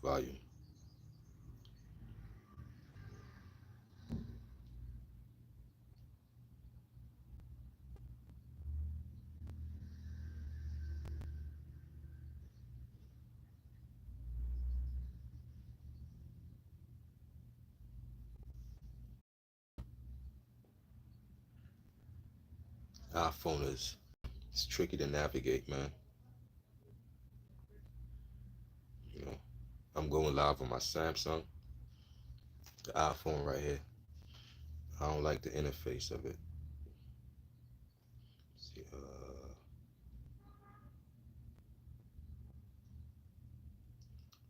volume. iPhone is it's tricky to navigate, man. You know, I'm going live on my Samsung, the iPhone right here. I don't like the interface of it. See,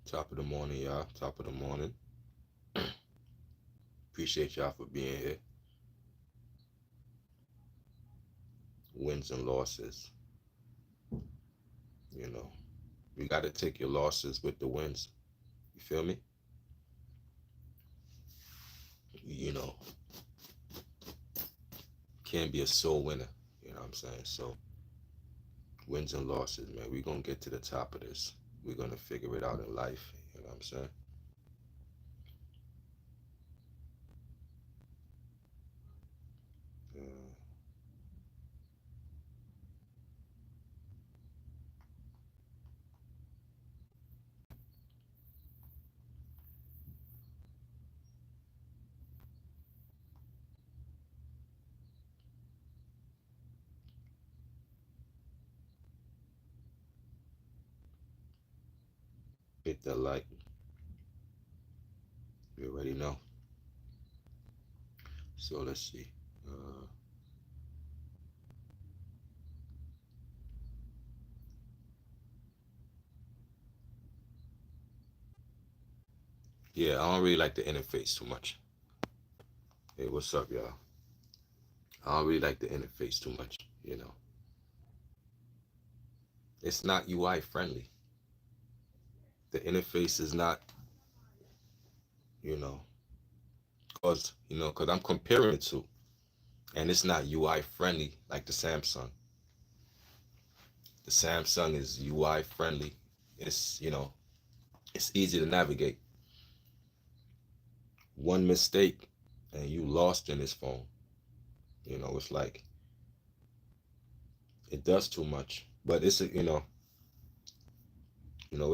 top of the morning, y'all. Top of the morning. Appreciate y'all for being here. Wins and losses. You know, you got to take your losses with the wins. You feel me? You know, can't be a sole winner. You know what I'm saying? So, wins and losses, man. We're going to get to the top of this. We're going to figure it out in life. You know what I'm saying? Uh, hit that like. You already know. So, let's see. Uh, yeah, I don't really like the interface too much. Hey, what's up, y'all? I don't really like the interface too much. You know, it's not UI friendly. The interface is not, you know, cause I'm comparing the two, and it's not UI friendly like the Samsung. The Samsung is UI friendly. It's it's easy to navigate. One mistake, and you lost in this phone. It's like it does too much, but it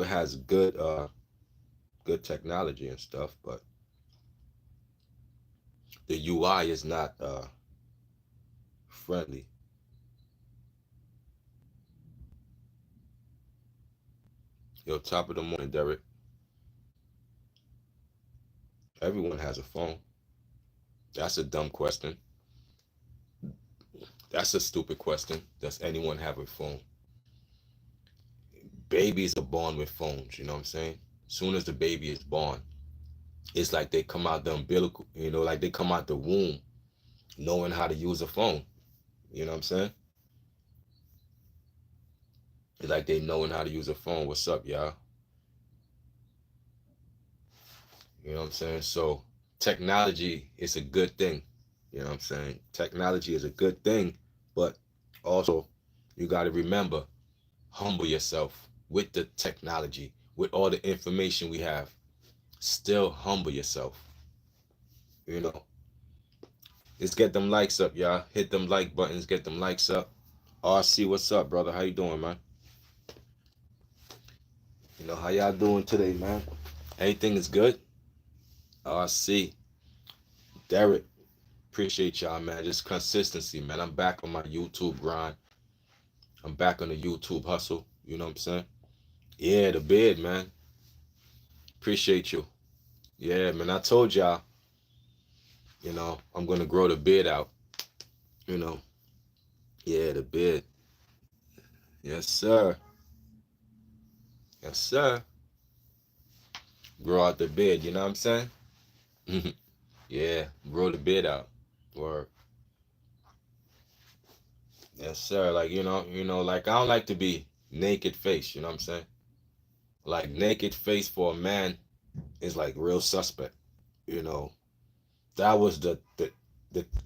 has good technology and stuff, but the UI is not friendly. Yo, top of the morning, Derek. Everyone has a phone. That's a dumb question. That's a stupid question. Does anyone have a phone? Babies are born with phones, you know what I'm saying? Soon as the baby is born, it's like they come out the umbilical, like they come out the womb knowing how to use a phone. You know what I'm saying? It's like they knowing how to use a phone. What's up, y'all? You know what I'm saying? So technology is a good thing. You know what I'm saying? Technology is a good thing, but also you got to remember, humble yourself with the technology, with all the information we have. Still humble yourself. You know, let's get them likes up, y'all. Hit them like buttons, get them likes up. RC, what's up, brother? How you doing, man? How y'all doing today, man? Everything is good? RC, Derek, appreciate y'all, man. Just consistency, man. I'm back on my YouTube grind. I'm back on the YouTube hustle. You know what I'm saying? Yeah, the bid, man. Appreciate you. Yeah, man. I told y'all, I'm gonna grow the bid out. You know. Yeah, the bid. Yes, sir. Yes, sir. Grow out the bid, you know what I'm saying? Yeah, grow the bid out. Or yes, sir. Like, like I don't like to be naked face, you know what I'm saying? Like naked face for a man is like real suspect. You know. That was the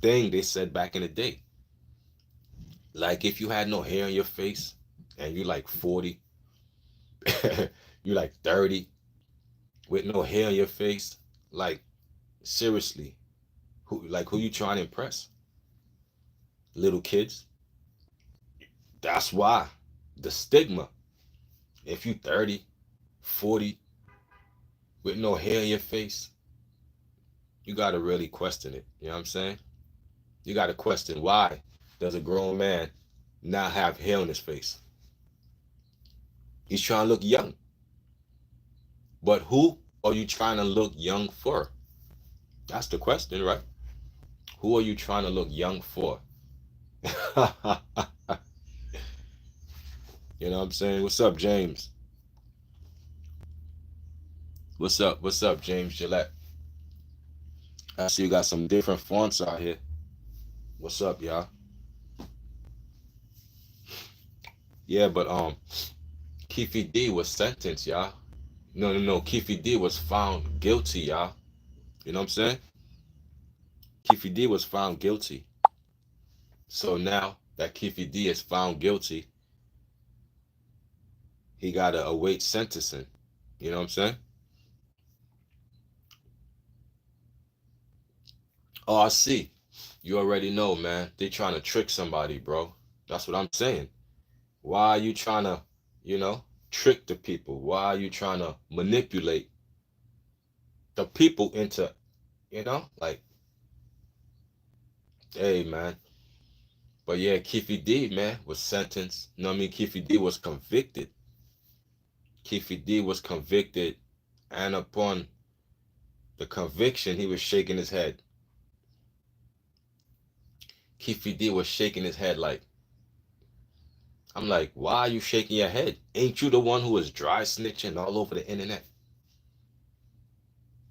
thing they said back in the day. Like if you had no hair on your face and you like 40, you like 30, with no hair on your face. Like, seriously, who you trying to impress? Little kids? That's why. The stigma. If you 30, 40, with no hair on your face, you gotta really question it. You know what I'm saying? You gotta question, why does a grown man not have hair on his face? He's trying to look young. But who are you trying to look young for? That's the question, right? Who are you trying to look young for? You know what I'm saying? What's up, James? What's up? What's up, James Gillette? I see you got some different fonts out here. What's up, y'all? Yeah, but Keefe D was sentenced, y'all. No. Keefe D was found guilty, y'all. You know what I'm saying? Keefe D was found guilty. So now that Keefe D is found guilty, he gotta await sentencing. You know what I'm saying? Oh, I see. You already know, man. They trying to trick somebody, bro. That's what I'm saying. Why are you trying to, you know, trick the people? Why are you trying to manipulate the people into, like, hey, man. But yeah, Keefe D, man, was sentenced. You know what I mean? Keefe D was convicted. Keefe D was convicted, and upon the conviction, he was shaking his head. Keefe D was shaking his head like, I'm like, why are you shaking your head? Ain't you the one who was dry snitching all over the internet?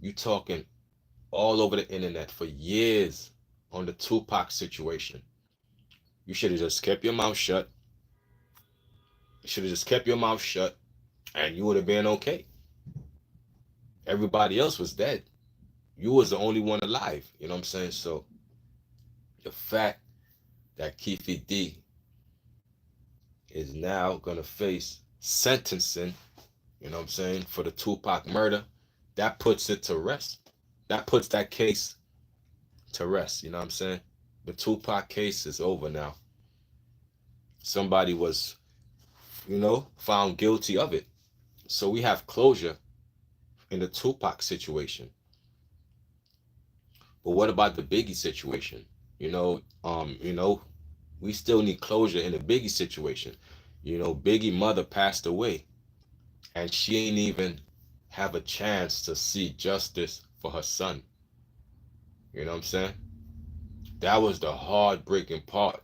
You talking all over the internet for years on the Tupac situation. You should have just kept your mouth shut. You should have just kept your mouth shut and you would have been okay. Everybody else was dead. You was the only one alive. You know what I'm saying? So the fact that Keefe D is now gonna face sentencing, you know what I'm saying, for the Tupac murder, that puts it to rest. That puts that case to rest. You know what I'm saying? The Tupac case is over now. Somebody was, found guilty of it. So we have closure in the Tupac situation. But what about the Biggie situation? You know, um, you know, we still need closure in the Biggie situation. Biggie mother passed away, and she ain't even have a chance to see justice for her son. You know what I'm saying? That was the heartbreaking part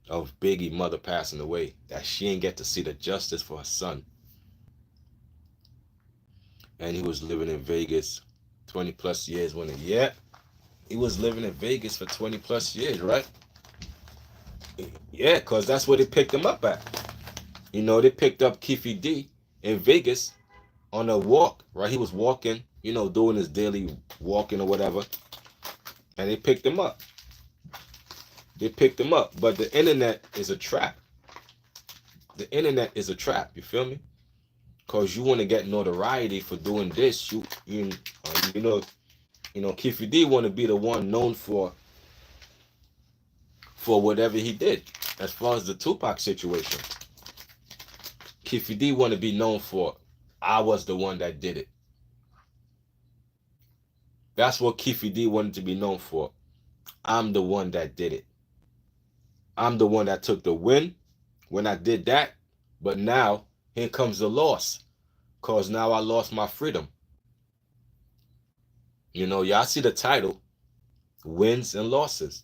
of Biggie mother passing away, that she ain't get to see the justice for her son. And he was living in Vegas 20 plus years when he was living in Vegas for 20 plus years, right? Yeah, because that's where they picked him up at. They picked up Keefe D in Vegas on a walk, right? He was walking, doing his daily walking or whatever. And they picked him up. But the internet is a trap. The internet is a trap, you feel me? Because you want to get notoriety for doing this. Keefe D want to be the one known for whatever he did. As far as the Tupac situation, Keefe D want to be known for, I was the one that did it. That's what Keefe D wanted to be known for. I'm the one that did it. I'm the one that took the win when I did that. But now, here comes the loss. Because now I lost my freedom. Y'all see the title, Wins and Losses.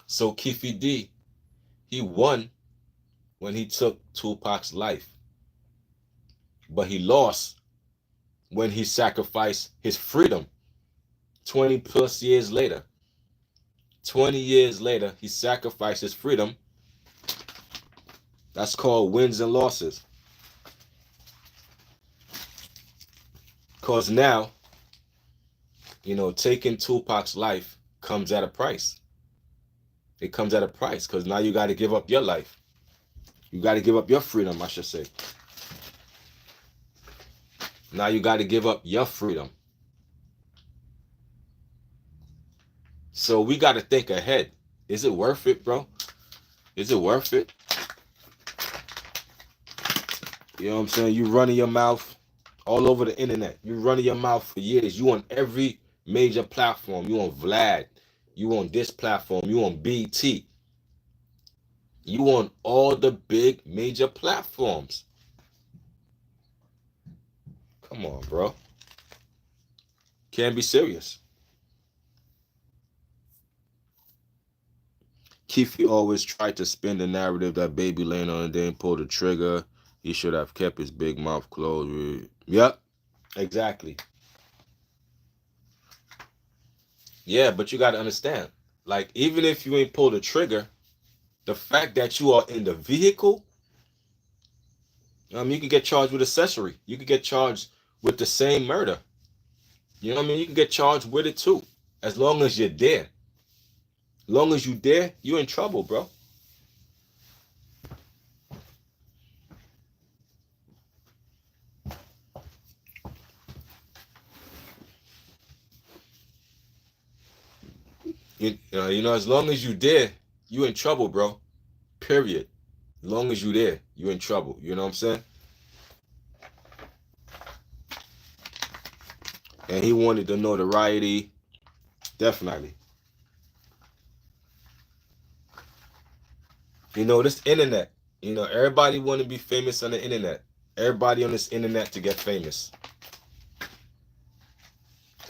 So Keefe D, he won when he took Tupac's life. But he lost when he sacrificed his freedom 20 plus years later. 20 years later, he sacrificed his freedom. That's called wins and losses. Because now, taking Tupac's life comes at a price. It comes at a price because now you got to give up your life. You got to give up your freedom, I should say. Now you got to give up your freedom. So we got to think ahead. Is it worth it, bro? Is it worth it? You know what I'm saying? You running your mouth all over the internet. You running your mouth for years. You on every major platform. You on Vlad. You on this platform. You on BT. You on all the big major platforms. Come on, bro. Can't be serious. Keefe always tried to spin the narrative that Baby Lane on and didn't pull the trigger. He should have kept his big mouth closed. Yep, exactly. Yeah, but you got to understand. Like, even if you ain't pulled the trigger, the fact that you are in the vehicle, you can get charged with accessory. You could get charged with the same murder. You know what I mean? You can get charged with it too, as long as you're there. As long as you there, you in trouble, bro. As long as you there, you in trouble, bro. Period. As long as you there, you in trouble. You know what I'm saying? And he wanted the notoriety. Definitely. This internet. Everybody want to be famous on the internet. Everybody on this internet to get famous.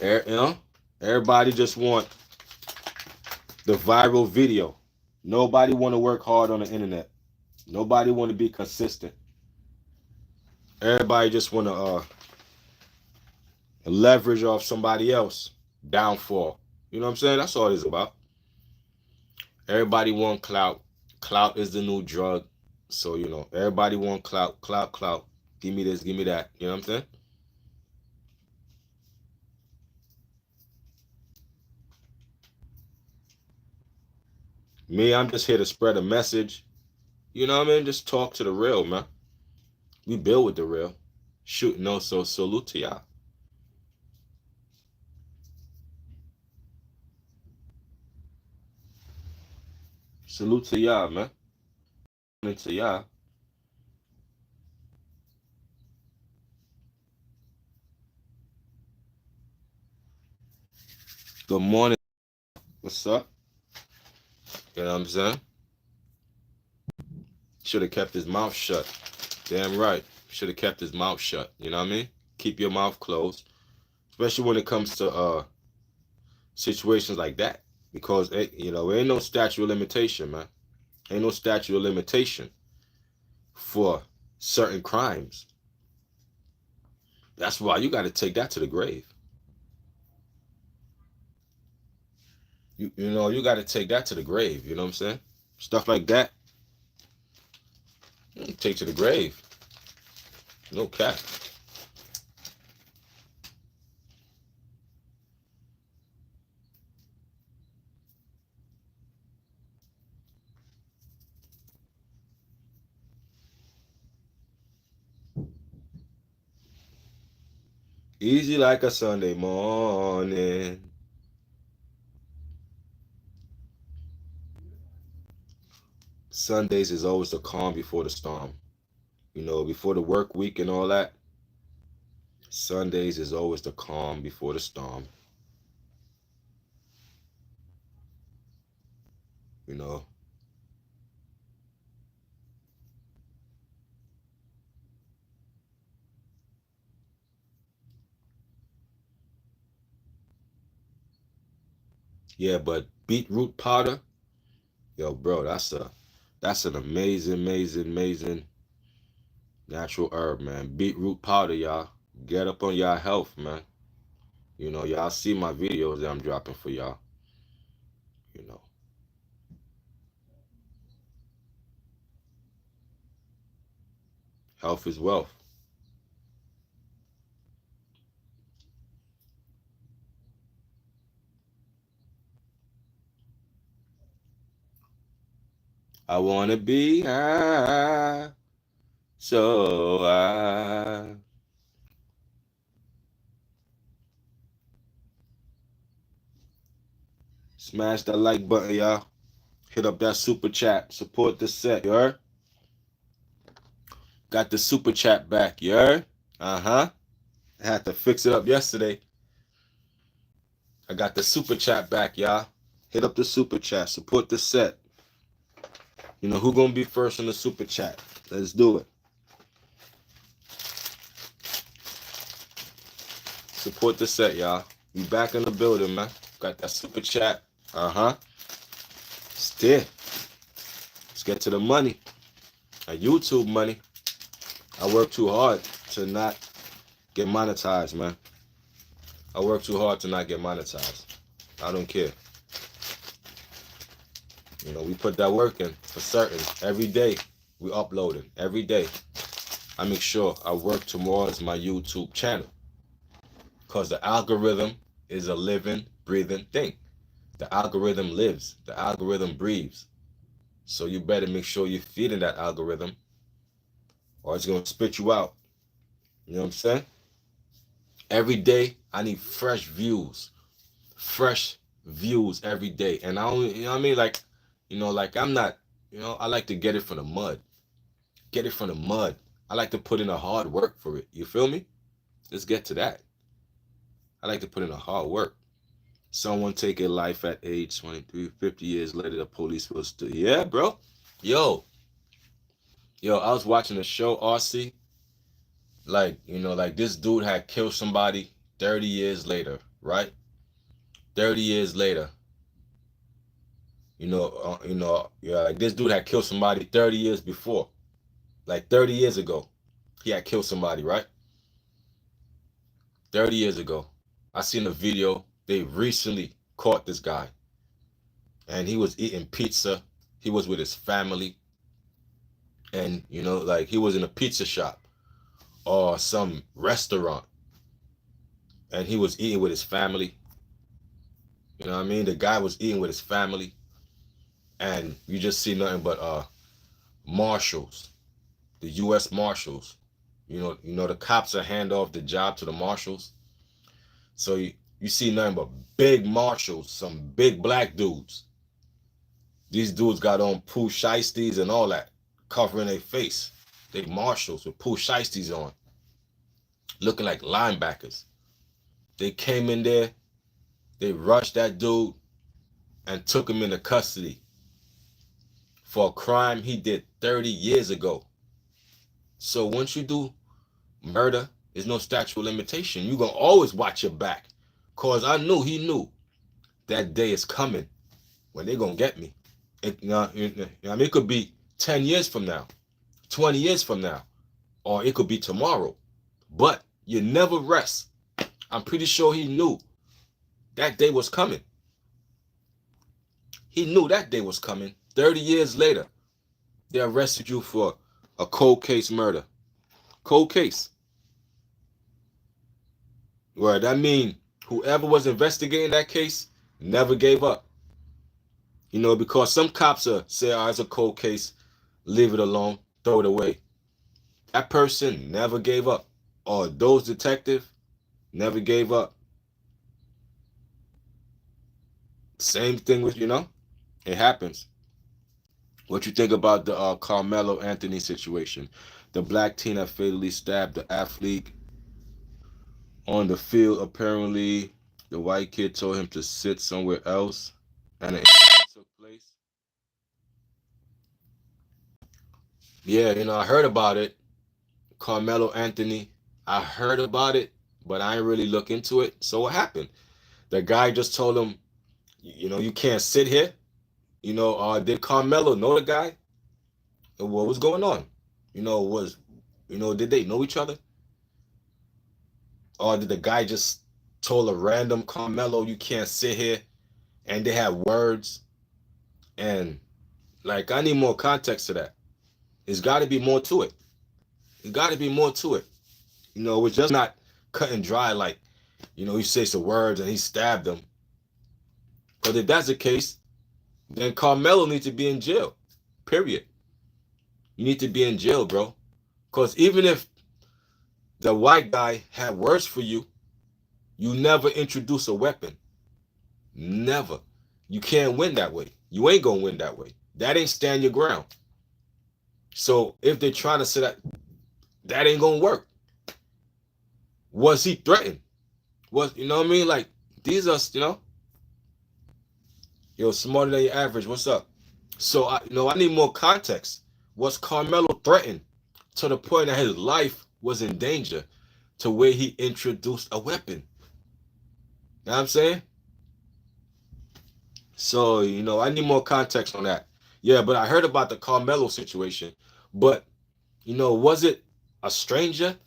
Everybody just want the viral video. Nobody want to work hard on the internet. Nobody want to be consistent. Everybody just want to leverage off somebody else downfall. You know what I'm saying? That's all it's about. Everybody want clout. Clout is the new drug. So, everybody want clout, clout, clout. Give me this, give me that. You know what I'm saying? Me, I'm just here to spread a message. You know what I mean? Just talk to the real, man. We build with the real. Shoot, no, so salute to y'all. Salute to y'all, man. To y'all. Good morning. What's up? You know what I'm saying? Should have kept his mouth shut. Damn right. Should have kept his mouth shut. You know what I mean? Keep your mouth closed. Especially when it comes to situations like that. Because there ain't no statute of limitation, man. Ain't no statute of limitation for certain crimes. That's why you got to take that to the grave. You got to take that to the grave. You know what I'm saying? Stuff like that, take to the grave. No cap. Easy like a Sunday morning. Sundays is always the calm before the storm. Before the work week and all that. Sundays is always the calm before the storm. You know. Yeah, but beetroot powder, yo, bro, that's an amazing, amazing, amazing natural herb, man. Beetroot powder, y'all. Get up on y'all health, man. Y'all see my videos that I'm dropping for y'all. You know. Health is wealth. I wanna be high, so high. Smash that like button, y'all. Hit up that super chat. Support the set, you heard? Got the super chat back, you heard? Uh-huh. I had to fix it up yesterday. I got the super chat back, y'all. Hit up the super chat. Support the set. You know who gonna be first on the super chat? Let's do it. Support the set, y'all. We back in the building, man. Got that super chat. Uh-huh. Still. Let's get to the money. That YouTube money. I work too hard to not get monetized, man. I work too hard to not get monetized. I don't care. You know, we put that work in for certain. Every day we uploading. Every day I make sure I work towards my YouTube channel. Because the algorithm is a living, breathing thing. The algorithm lives. The algorithm breathes. So you better make sure you're feeding that algorithm or it's going to spit you out. You know what I'm saying? Every day I need fresh views. Fresh views every day. And I only, you know what I mean? Like I'm not, I like to get it from the mud. Get it from the mud. I like to put in a hard work for it. You feel me? Let's get to that. I like to put in a hard work. Someone take a life at age 23, 50 years later, the police will still. Yeah, bro. Yo, I was watching a show, RC. Like this dude had killed somebody 30 years later, right? 30 years later. Like this dude had killed somebody 30 years before. Like 30 years ago, he had killed somebody, right? 30 years ago. I seen a video. They recently caught this guy. And he was eating pizza. He was with his family. And, like he was in a pizza shop or some restaurant. And he was eating with his family. You know what I mean? The guy was eating with his family. And you just see nothing but marshals. The U.S. Marshals. You know the cops are hand off the job to the marshals. So you see nothing but big marshals, some big black dudes. These dudes got on Pooh Shiesties and all that, covering their face. They marshals with Pooh Shiesties on, looking like linebackers. They came in there, they rushed that dude and took him into custody for a crime he did 30 years ago. So once you do murder, there's no statute of limitation. You're going to always watch your back. Because he knew that day is coming when they're going to get me. It could be 10 years from now, 20 years from now, or it could be tomorrow. But you never rest. I'm pretty sure he knew that day was coming. He knew that day was coming. 30 years later, they arrested you for a cold case murder. Cold case. Well, that means whoever was investigating that case never gave up. Because some cops say, it's a cold case, leave it alone, throw it away. That person never gave up. Or those detectives never gave up. Same thing with, it happens. What you think about the Carmelo Anthony situation? The black teen that fatally stabbed the athlete on the field. Apparently, the white kid told him to sit somewhere else, and an incident took place. Yeah, I heard about it. Carmelo Anthony, I heard about it, but I ain't really look into it. So what happened? The guy just told him, you can't sit here. Did Carmelo know the guy? What was going on? Did they know each other? Or did the guy just told a random Carmelo, you can't sit here, and they had words? And I need more context to that. There's got to be more to it. There's got to be more to it. It was just not cut and dry like, he says the words and he stabbed them. Because if that's the case, then Carmelo needs to be in jail. Period. You need to be in jail, bro. Because even if the white guy had words for you, you never introduce a weapon. Never. You can't win that way. You ain't gonna win that way. That ain't stand your ground. So if they're trying to say that ain't gonna work. Was he threatened? You know what I mean? Like, these are, yo, smarter than your average. What's up? So I need more context. Was Carmelo threatened to the point that his life was in danger to where he introduced a weapon? You know what I'm saying? So, I need more context on that. Yeah, but I heard about the Carmelo situation. But, was it a stranger?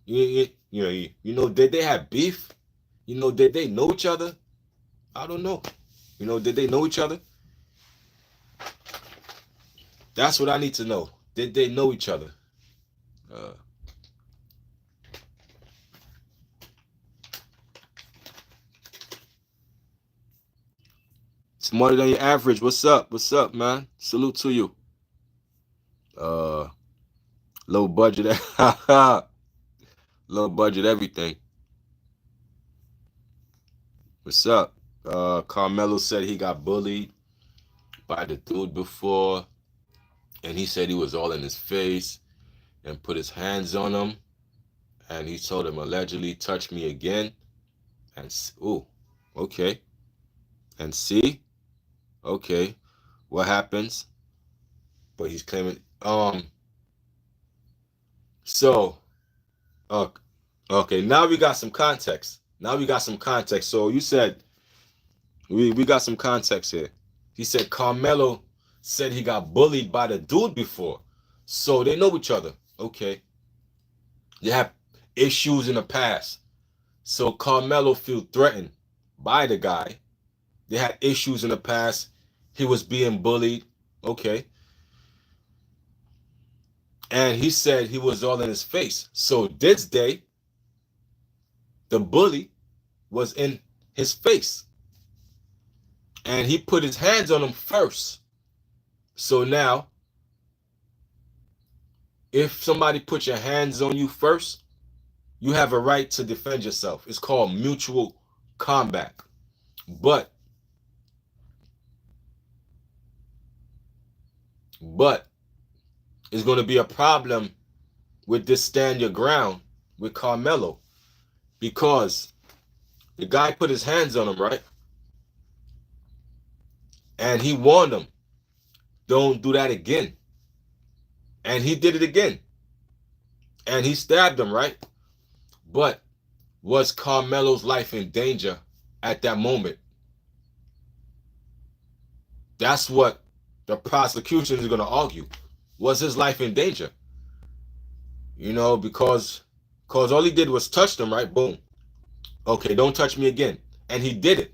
Did they have beef? Did they know each other? I don't know. Did they know each other? That's what I need to know. Did they know each other? Smarter than your average. What's up? What's up, man? Salute to you. Low budget. Low budget everything. What's up? Carmelo said he got bullied by the dude before, and he said he was all in his face and put his hands on him, and he told him allegedly touch me again, and okay, and see, okay, what happens? But he's claiming so okay, now we got some context. So you said we got some context here. He said Carmelo said he got bullied by the dude before. So they know each other. Okay. They have issues in the past. So Carmelo feel threatened by the guy. They had issues in the past. He was being bullied. Okay. And he said he was all in his face. So this day, the bully was in his face. And he put his hands on him first. So now, if somebody puts your hands on you first, you have a right to defend yourself. It's called mutual combat. But it's going to be a problem with this stand your ground with Carmelo, because the guy put his hands on him, right? And he warned him, don't do that again. And he did it again. And he stabbed him, right? But was Carmelo's life in danger at that moment? That's what the prosecution is going to argue. Was his life in danger? Because all he did was touch them, right? Boom. Okay, don't touch me again. And he did it.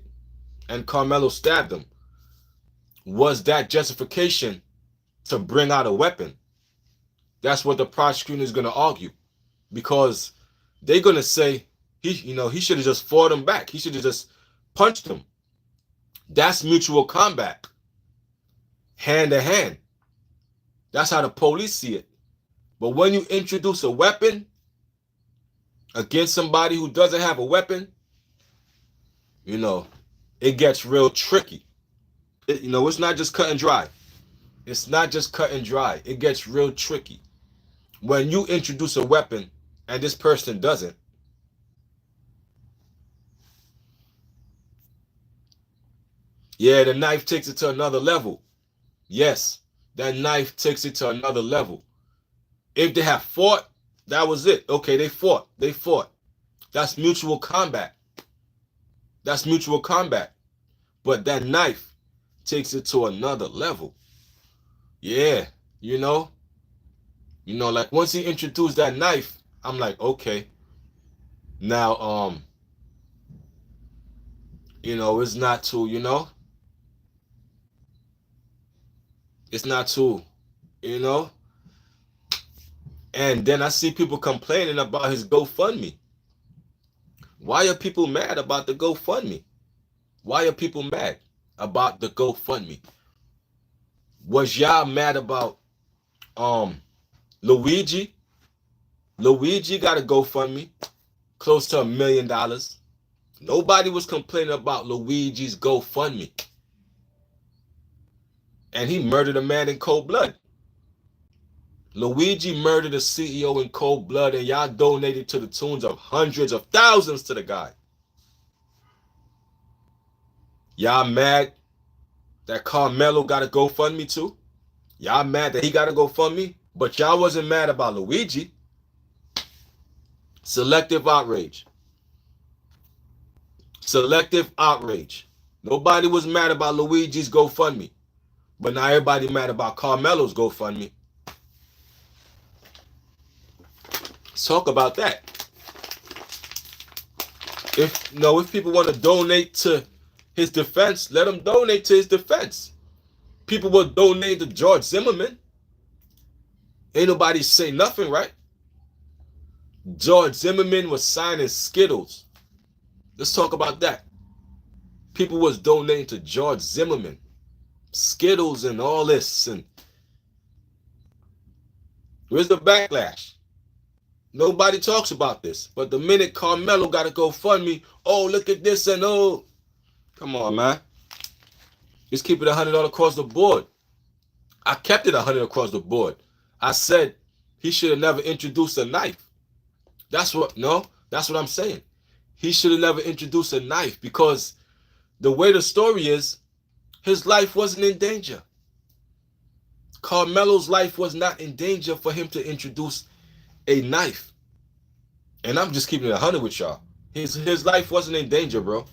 And Carmelo stabbed him. Was that justification to bring out a weapon? That's what the prosecutor is going to argue. Because they're going to say he should have just fought him back. He should have just punched him. That's mutual combat. Hand to hand. That's how the police see it. But when you introduce a weapon against somebody who doesn't have a weapon, it gets real tricky. It's not just cut and dry. It's not just cut and dry. It gets real tricky. When you introduce a weapon and this person doesn't, yeah, the knife takes it to another level. Yes, that knife takes it to another level. If they have fought, that was it. Okay, they fought. That's mutual combat. But that knife takes it to another level. Yeah, like once he introduced that knife, I'm like, okay. Now, it's not too, it's not too, And then I see people complaining about his GoFundMe. Why are people mad about the GoFundMe? Was y'all mad about Luigi? Luigi got a GoFundMe, close to $1 million. Nobody was complaining about Luigi's GoFundMe. And he murdered a man in cold blood. Luigi murdered a CEO in cold blood, and y'all donated to the tunes of hundreds of thousands to the guy. Y'all mad that Carmelo got a GoFundMe too? Y'all mad that he got a GoFundMe? But y'all wasn't mad about Luigi. Selective outrage. Selective outrage. Nobody was mad about Luigi's GoFundMe. But now everybody mad about Carmelo's GoFundMe. Let's talk about that. If people want to donate to his defense, let them donate to his defense. People will donate to George Zimmerman. Ain't nobody say nothing, right? George Zimmerman was signing Skittles. Let's talk about that. People was donating to George Zimmerman. Skittles and all this. And where's the backlash? Nobody talks about this. But the minute Carmelo got to GoFundMe, oh, look at this and oh. Come on, man. Just keep it $100 across the board. I kept it $100 across the board. I said he should have never introduced a knife. That's what I'm saying. He should have never introduced a knife because the way the story is, his life wasn't in danger. Carmelo's life was not in danger for him to introduce a knife. And I'm just keeping it 100 with y'all. His life wasn't in danger, bro.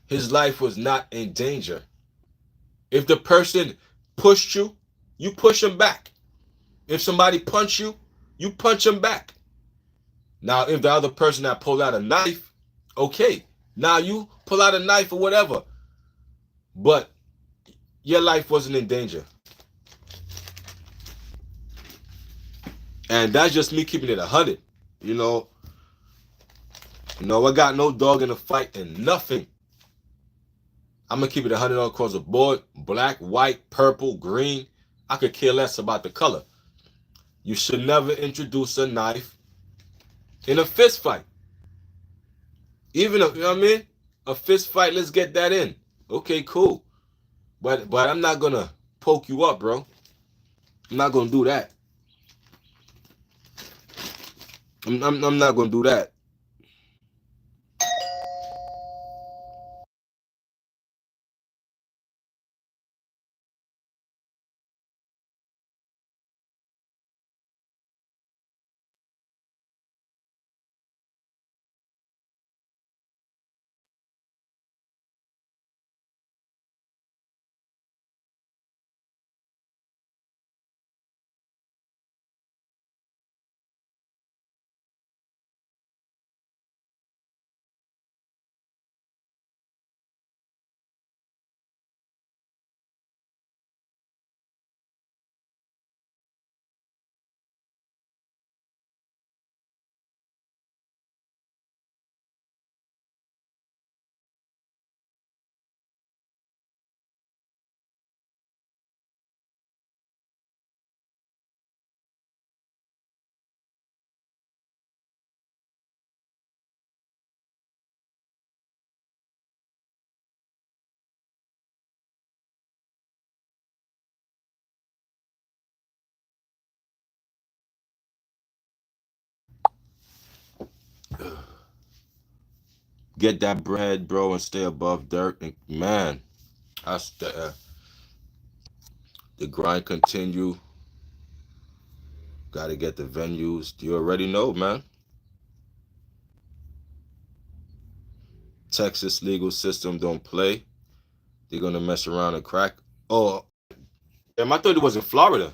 His life was not in danger. If the person pushed you, you push him back. If somebody punched you, you punch him back. Now, if the other person that pulled out a knife, okay. Now you pull out a knife or whatever. But your life wasn't in danger. And that's just me keeping it 100. I got no dog in the fight and nothing. I'm going to keep it 100 across the board. Black, white, purple, green. I could care less about the color. You should never introduce a knife in a fist fight. Even a fist fight, let's get that in. Okay, cool. But I'm not going to poke you up, bro. I'm not going to do that. I'm not going to do that. Get that bread, bro, and stay above dirt. And man, that's the grind continue. Got to get the venues. You already know, man. Texas legal system don't play. They're gonna mess around and crack. Oh, damn! I thought it was in Florida.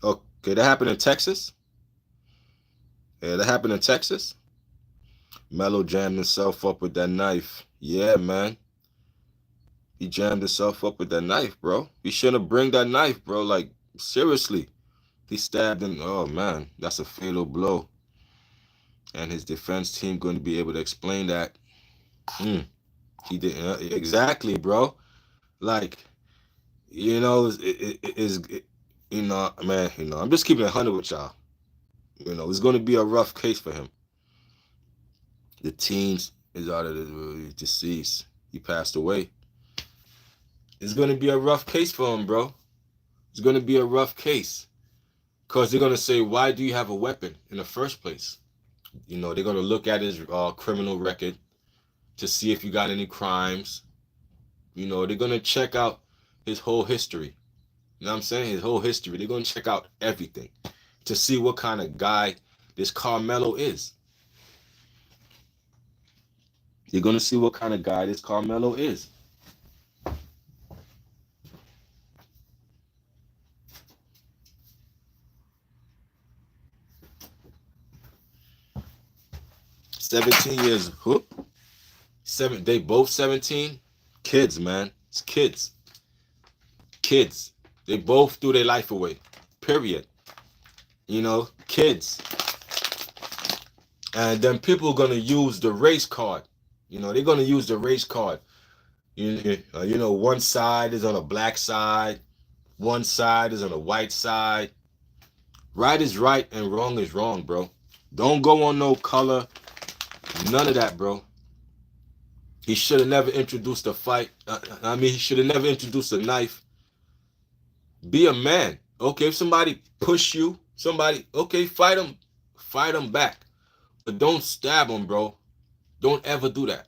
Okay, that happened in Texas. Yeah, that happened in Texas. Melo jammed himself up with that knife. Yeah, man. He jammed himself up with that knife, bro. He shouldn't bring that knife, bro. Like, seriously. He stabbed him. Oh, man. That's a fatal blow. And his defense team going to be able to explain that. He didn't. Exactly, bro. Like, man, I'm just keeping it 100 with y'all. It's going to be a rough case for him. The teens is out of the deceased. He passed away. it's going to be a rough case for him, bro. It's going to be a rough case. Because they're going to say, why do you have a weapon in the first place? You know, they're going to look at his criminal record to see if you got any crimes. You know, they're going to check out his whole history. You know what I'm saying? His whole history. They're going to check out everything to see what kind of guy this Carmelo is. You're going to see what kind of guy this Carmelo is. $17 Who? They both 17. Kids, man. It's kids. Kids. They both threw their life away. Period. You know, kids. And then people are going to use the race card. You know, they're going to use the race card. You know, one side is on a black side. One side is on a white side. Right is right and wrong is wrong, bro. Don't go on no color. None of that, bro. He should have never introduced a fight. He should have never introduced a knife. Be a man. Okay, if somebody push you, okay, fight them. Fight them back. But don't stab them, bro. Don't ever do that.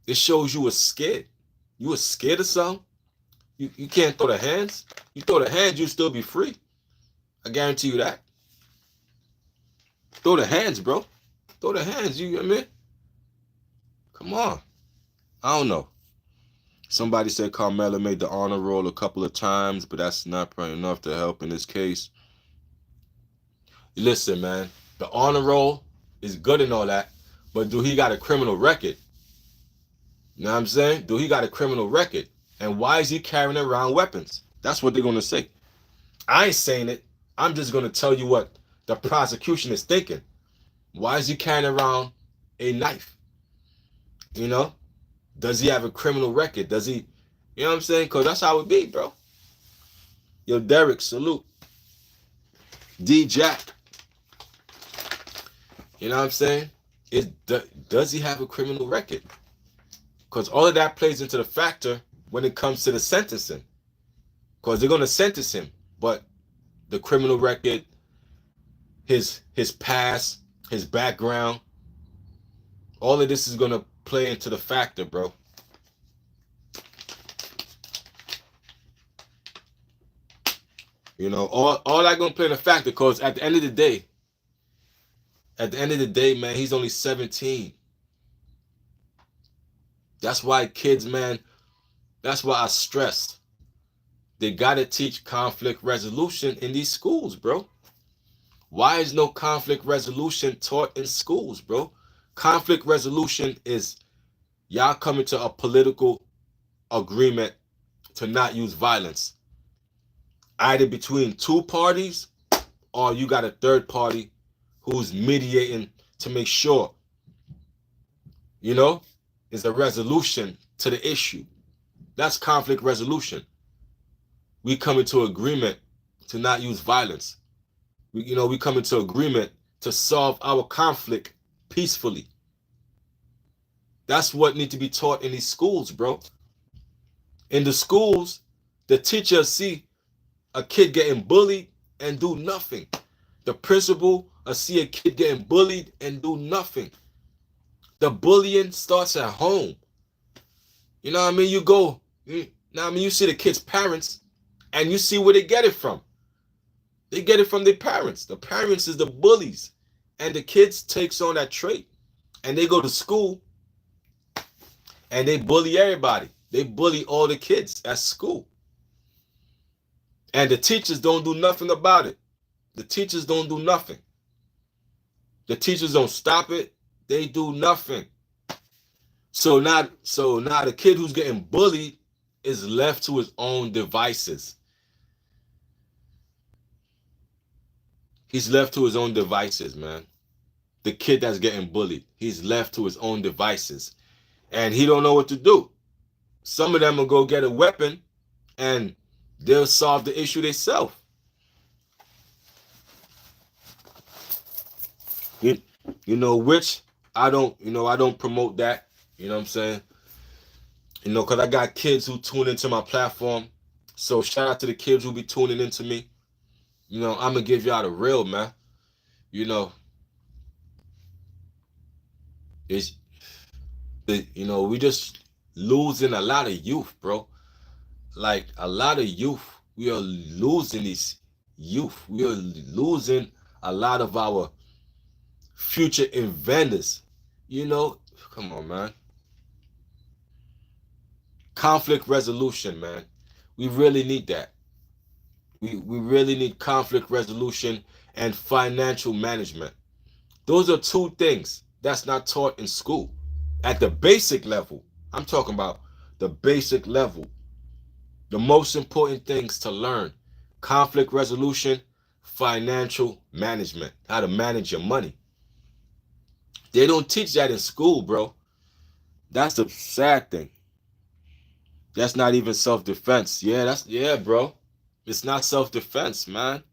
It shows you were scared. You were scared of something. You can't throw the hands. You throw the hands, you'll still be free. I guarantee you that. Throw the hands, bro. Throw the hands, you know what I mean? Come on. I don't know. Somebody said Carmelo made the honor roll a couple of times, but that's not probably enough to help in this case. Listen, man. The honor roll is good and all that, but do he got a criminal record? You know what I'm saying? Do he got a criminal record? And why is he carrying around weapons? That's what they're going to say. I ain't saying it. I'm just going to tell you what the prosecution is thinking. Why is he carrying around a knife? You know? Does he have a criminal record? Does he, you know what I'm saying? Because that's how it be, bro. Yo, Derek, salute. D Jack. You know what I'm saying? Does he have a criminal record? Because all of that plays into the factor when it comes to the sentencing. Because they're going to sentence him. But the criminal record, his past, his background, all of this is going to play into the factor, bro. You know, all that going to play in the factor because at the end of the day, man, he's only 17. That's why kids, man, that's why I stress. They got to teach conflict resolution in these schools, bro. Why is no conflict resolution taught in schools, bro? Conflict resolution is y'all coming to a political agreement to not use violence. Either between two parties or you got a third party who's mediating to make sure, you know, is a resolution to the issue. That's conflict resolution. We come into agreement to not use violence. We come into agreement to solve our conflict peacefully. That's what needs to be taught in these schools, bro. In the schools, the teachers see a kid getting bullied and do nothing. The principal will see a kid getting bullied and do nothing. The bullying starts at home. You know what I mean? You see the kid's parents and you see where they get it from. They get it from their parents. The parents is the bullies. And the kids takes on that trait. And they go to school and they bully everybody. They bully all the kids at school. And the teachers don't do nothing about it. The teachers don't do nothing. The teachers don't stop it. They do nothing. So now the kid who's getting bullied is left to his own devices. He's left to his own devices, man. The kid that's getting bullied, he's left to his own devices. And he don't know what to do. Some of them will go get a weapon and they'll solve the issue themselves. Which I don't promote that. You know what I'm saying? You know, because I got kids who tune into my platform. So shout out to the kids who be tuning into me. You know, I'm going to give y'all the real, man. You know, it's, we just losing a lot of youth, bro. Like a lot of youth. We are losing these youth. We are losing a lot of our future inventors. You know, come on, man. Conflict resolution, man. We really need that. We really need conflict resolution and financial management. Those are two things that's not taught in school. At the basic level, I'm talking about the basic level. The most important things to learn: conflict resolution, financial management, how to manage your money. They don't teach that in school, bro. That's the sad thing. That's not even self-defense. Yeah, bro. It's not self-defense, man.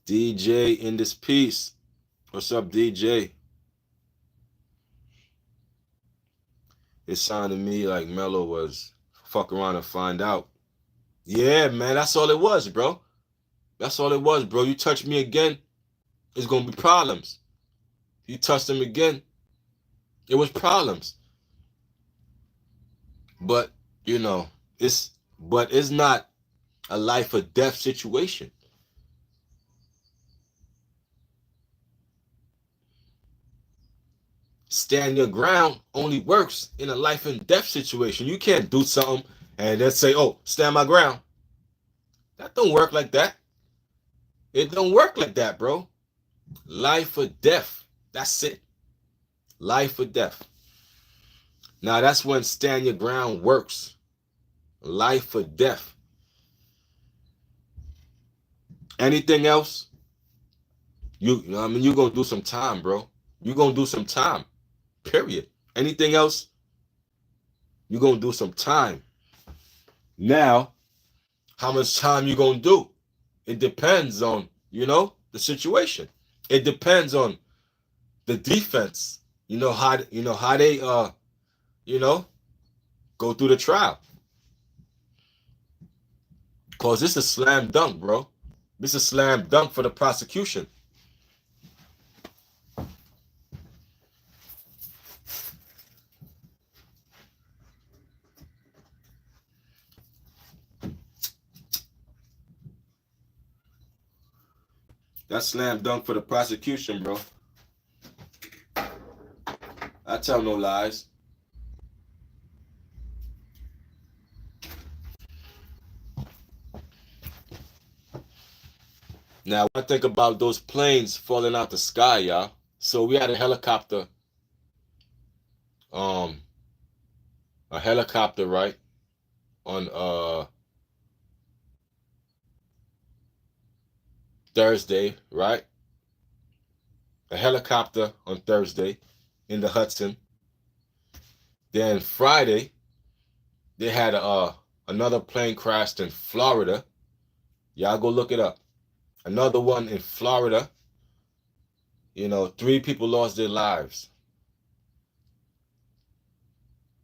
DJ in this piece. What's up, DJ? It sounded to me like Mello was fuck around and find out. Yeah, man, that's all it was, bro. That's all it was, bro. You touch me again, it's gonna be problems. You touched him again, it was problems. But you know, it's not a life or death situation. Stand your ground only works in a life and death situation. You can't do something and then say, "Oh, stand my ground." That don't work like that. It don't work like that, bro. Life or death. That's it. Life or death. Now that's when stand your ground works. Life or death. Anything else? You know what I mean? You're gonna do some time, bro. You're gonna do some time. Period. Anything else? You're gonna do some time. Now, how much time you gonna do? It depends on, the situation. It depends on the defense. How they you know, go through the trial. Cause this is slam dunk, bro. This is slam dunk for the prosecution. That's slam dunk for the prosecution, bro. I tell no lies. Now, I think about those planes falling out the sky, y'all. So we had um, a helicopter, right, on Thursday, right? A helicopter on Thursday in the Hudson. Then Friday, they had another plane crashed in Florida. Y'all go look it up. Another one in Florida. 3 people lost their lives.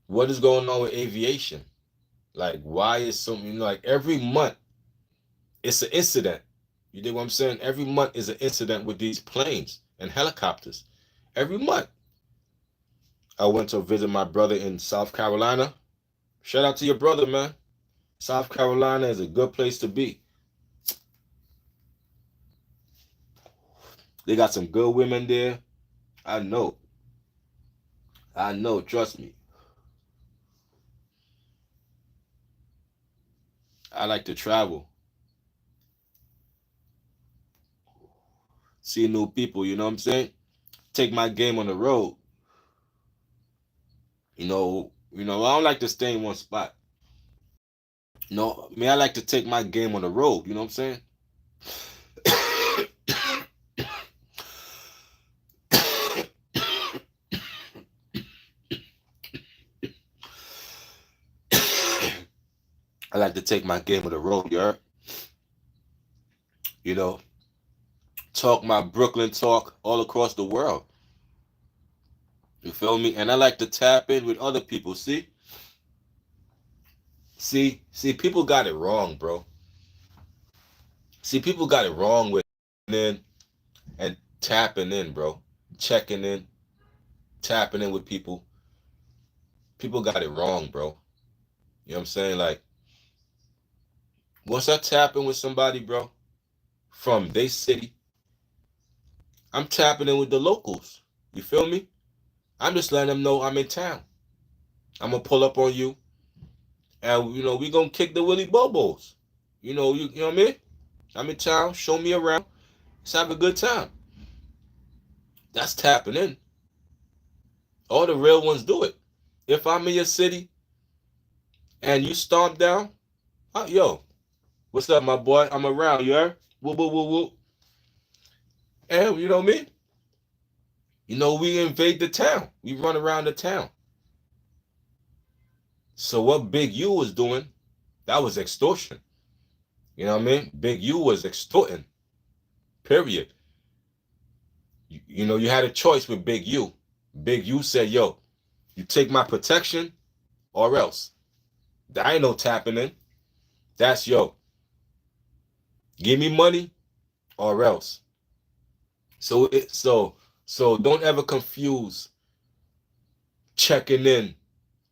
What is going on with aviation? Like, why is something, like every month it's an incident. You dig what I'm saying? Every month is an incident with these planes and helicopters. Every month. I went to visit my brother in South Carolina. Shout out to your brother, man. South Carolina is a good place to be. They got some good women there. I know. Trust me. I like to travel. See new people, you know what I'm saying? Take my game on the road. I don't like to stay in one spot. I like to take my game on the road, you know what I'm saying? I like to take my game on the road, you know, talk my Brooklyn talk all across the world. You feel me? And I like to tap in with other people, see? See, people got it wrong, bro. See, people got it wrong with in and tapping in, bro. Checking in, tapping in with people. People got it wrong, bro. You know what I'm saying? Like, once I tap in with somebody, bro, from they city, I'm tapping in with the locals. You feel me? I'm just letting them know I'm in town. I'm gonna pull up on you, and we gonna kick the Willy Bobos. You know what I mean? I'm in town. Show me around. Let's have a good time. That's tapping in. All the real ones do it. If I'm in your city and you stomp down, yo, what's up, my boy? I'm around. You heard? Woo woo woo woo. And you know what I mean? We invade the town. We run around the town. So what Big U was doing, that was extortion. You know what I mean? Big U was extorting. Period. You had a choice with Big U. Big U said, yo, you take my protection or else. That ain't no tapping in. That's yo. Give me money or else. So don't ever confuse checking in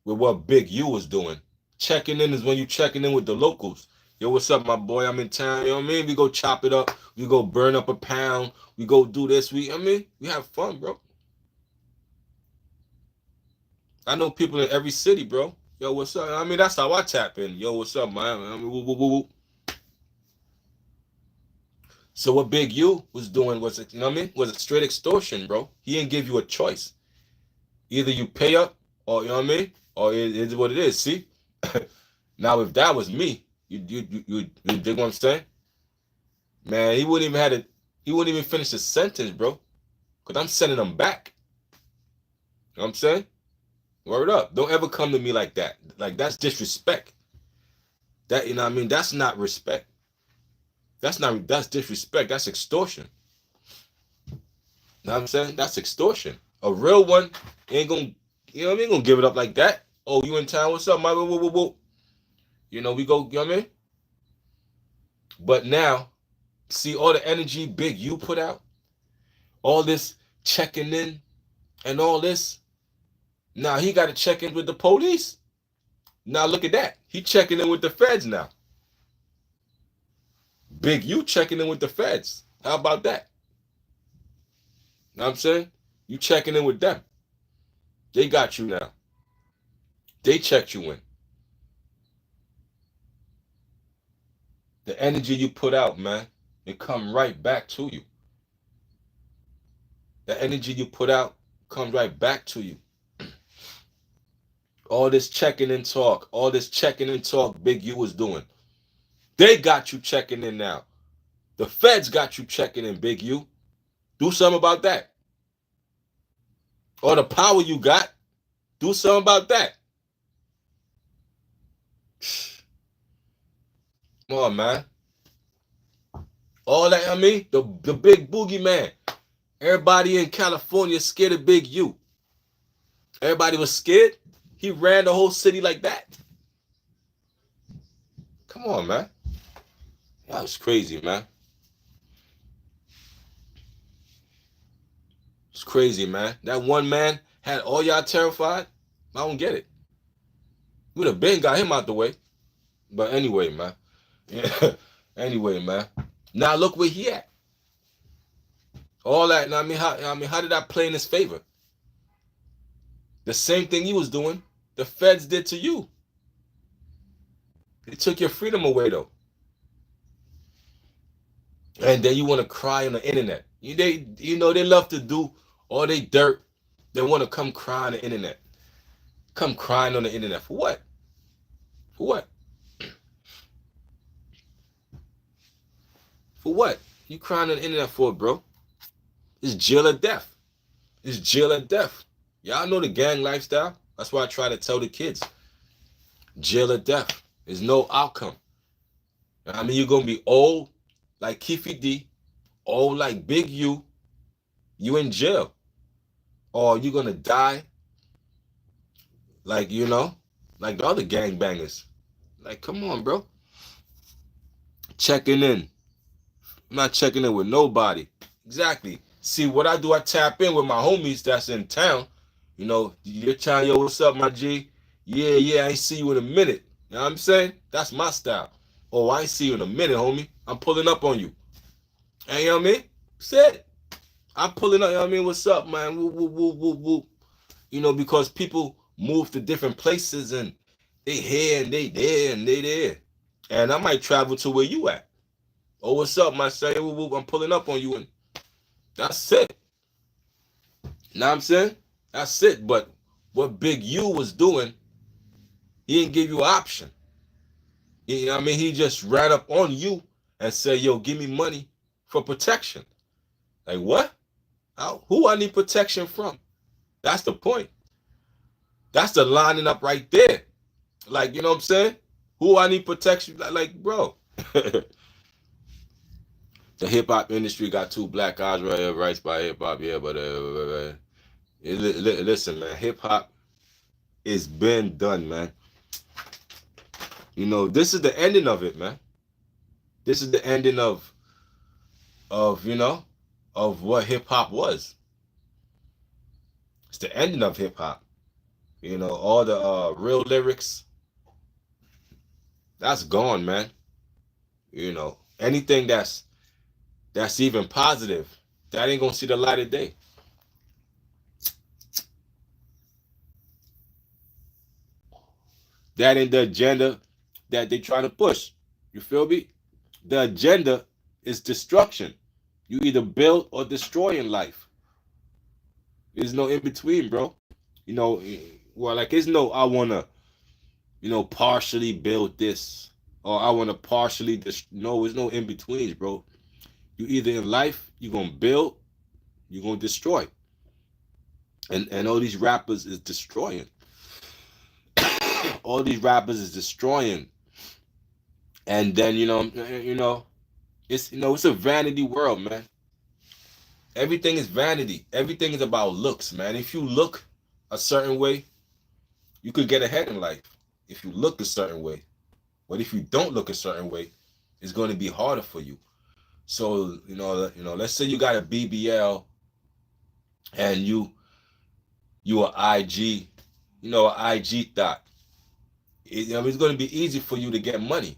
with what Big U was doing. Checking in is when you checking in with the locals. Yo, what's up, my boy? I'm in town. You know what I mean? We go chop it up. We go burn up a pound. We go do this. We have fun, bro. I know people in every city, bro. Yo, what's up? That's how I tap in. Yo, what's up, man? Woo, woo, woo, woo. So what Big U was doing was, was a straight extortion, bro. He didn't give you a choice. Either you pay up, or or it is what it is. See, now if that was me, you dig what I'm saying? Man, he wouldn't even finish the sentence, bro. Cause I'm sending him back. You know what I'm saying? Word up. Don't ever come to me like that. Like, that's disrespect. That's not respect. That's disrespect. That's extortion. You know what I'm saying? That's extortion. A real one ain't gonna, ain't gonna give it up like that. Oh, you in town? What's up, my woo, woo, woo, woo. We go, you know what I mean? But now, see all the energy Big U put out? All this checking in and all this. Now he got to check in with the police. Now look at that. He checking in with the feds now. Big U checking in with the feds. How about that? Know what I'm saying? You checking in with them. They got you now. They checked you in. The energy you put out, man, it come right back to you. The energy you put out comes right back to you. All this checking in talk, Big U was doing. They got you checking in now. The feds got you checking in, Big U. Do something about that. Or the power you got, do something about that. Come on, man. All that, the big boogeyman. Everybody in California scared of Big U. Everybody was scared. He ran the whole city like that. Come on, man. That was crazy, man. It's crazy, man. That one man had all y'all terrified. I don't get it. Would have been got him out the way. But anyway, man. Yeah. Anyway, man. Now look where he at. All that. How did that play in his favor? The same thing he was doing, the feds did to you. They took your freedom away, though. And then you want to cry on the internet. They love to do all they dirt. They want to come cry on the internet. Come crying on the internet. For what? For what? For what? You crying on the internet for, bro? It's jail or death. It's jail or death. Y'all know the gang lifestyle. That's why I try to tell the kids. Jail or death. There's no outcome. You're going to be old like Keefe D, old like Big U. You in jail. Or you're going to die like, like the other gangbangers. Like, come on, bro. Checking in. I'm not checking in with nobody. Exactly. See, what I do, I tap in with my homies that's in town. You know, you're telling, yo, what's up, my G? Yeah, I ain't see you in a minute. You know what I'm saying? That's my style. Oh, I ain't see you in a minute, homie. I'm pulling up on you. And you know what I mean? Said, I'm pulling up, you know what I mean? What's up, man? Woo, woo, woo, woo, woo. You know, because people move to different places and they here and they there and they there. And I might travel to where you at. Oh, what's up, my son? Woo, woo, I'm pulling up on you. And that's it. Know what I'm saying? That's it. But what Big U was doing, he didn't give you an option. You know what I mean? He just ran up on you and said, yo, give me money for protection. Like, what? Who I need protection from? That's the point. That's the lining up right there. Like, you know what I'm saying? Who I need protection? Like, bro. The hip hop industry got two black eyes right here, rights by hip hop, yeah, but listen, man, hip hop is been done, man. You know, this is the ending of it, man. This is the ending of you know, of what hip hop was. It's the ending of hip hop. You know, all the real lyrics, that's gone, man. You know, anything that's even positive, that ain't gonna see the light of day. That ain't the agenda that they trying to push. You feel me? The agenda is destruction. You either build or destroy in life. There's no in between, bro. You know, well, like it's no I wanna, you know, partially build this or I wanna partially no, there's no in betweens, bro. You either in life you gonna build, you gonna destroy, and all these rappers is destroying. All these rappers is destroying, and then it's it's a vanity world, man. Everything is vanity. Everything is about looks, man. If you look a certain way, you could get ahead in life. If you look a certain way, but if you don't look a certain way, it's going to be harder for you. So let's say you got a BBL and you are IG, an IG thought. It's going to be easy for you to get money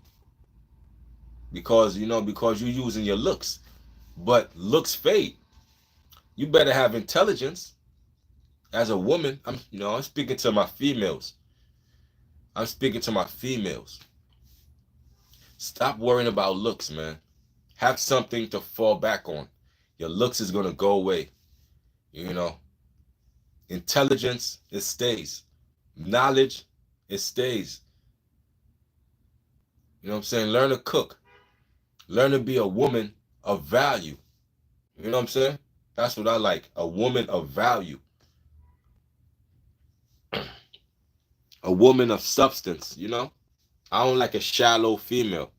because you're using your looks, but looks fade. You better have intelligence. As a woman, I'm speaking to my females. I'm speaking to my females. Stop worrying about looks, man. Have something to fall back on. Your looks is gonna go away. Intelligence, it stays. Knowledge, it stays. You know what I'm saying? Learn to cook. Learn to be a woman of value. You know what I'm saying? That's what I like. A woman of value. A woman of substance, I don't like a shallow female.